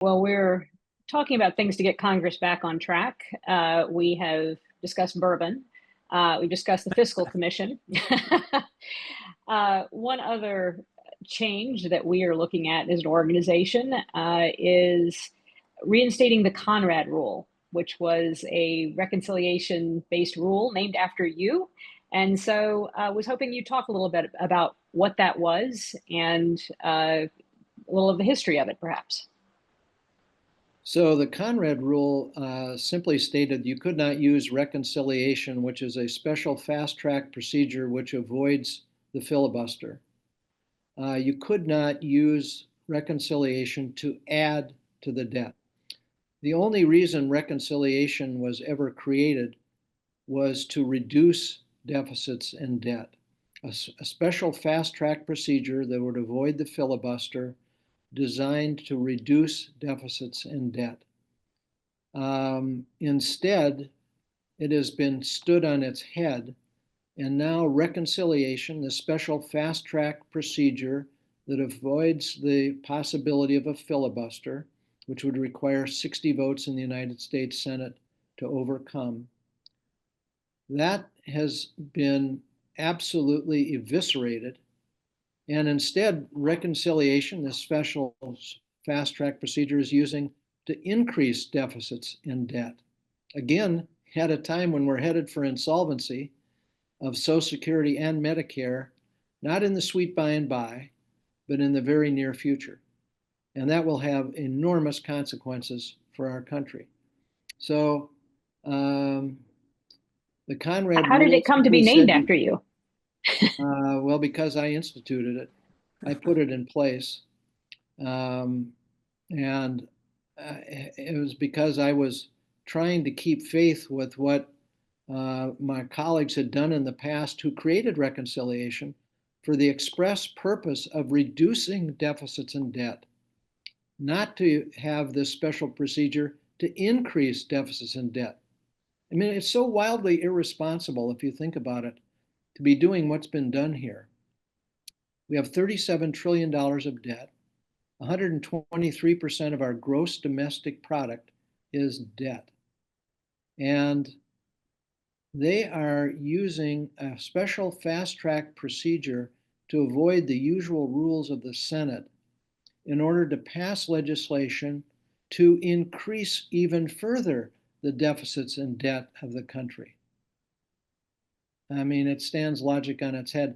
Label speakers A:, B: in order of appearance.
A: Well, we're talking about things to get Congress back on track. We have discussed bourbon. We've discussed the Fiscal Commission. One other change that we are looking at as an organization is reinstating the Conrad rule, which was a reconciliation-based rule named after you. And so I was hoping you'd talk a little bit about what that was and a little of the history of it, perhaps.
B: So the Conrad rule simply stated you could not use reconciliation, which is a special fast track procedure which avoids the filibuster. You could not use reconciliation to add to the debt. The only reason reconciliation was ever created was to reduce deficits and debt. A special fast track procedure that would avoid the filibuster designed to reduce deficits and debt. Instead, it has been stood on its head, and now reconciliation, the special fast track procedure that avoids the possibility of a filibuster, which would require 60 votes in the United States Senate to overcome, that has been absolutely eviscerated. And instead, reconciliation, this special fast track procedure, is using to increase deficits and debt. Again, at a time when we're headed for insolvency of Social Security and Medicare, not in the sweet by and by, but in the very near future. And that will have enormous consequences for our country. So the Conrad
A: How did
B: rule
A: it come to be
B: simply
A: named
B: said,
A: after you?
B: well, because I instituted it, I put it in place. And it was because I was trying to keep faith with what my colleagues had done in the past who created reconciliation for the express purpose of reducing deficits and debt, not to have this special procedure to increase deficits and debt. I mean, it's so wildly irresponsible, if you think about it, to be doing what's been done here. We have $37 trillion of debt. 123% of our gross domestic product is debt. And they are using a special fast track procedure to avoid the usual rules of the Senate in order to pass legislation to increase even further the deficits and debt of the country. I mean, it stands logic on its head.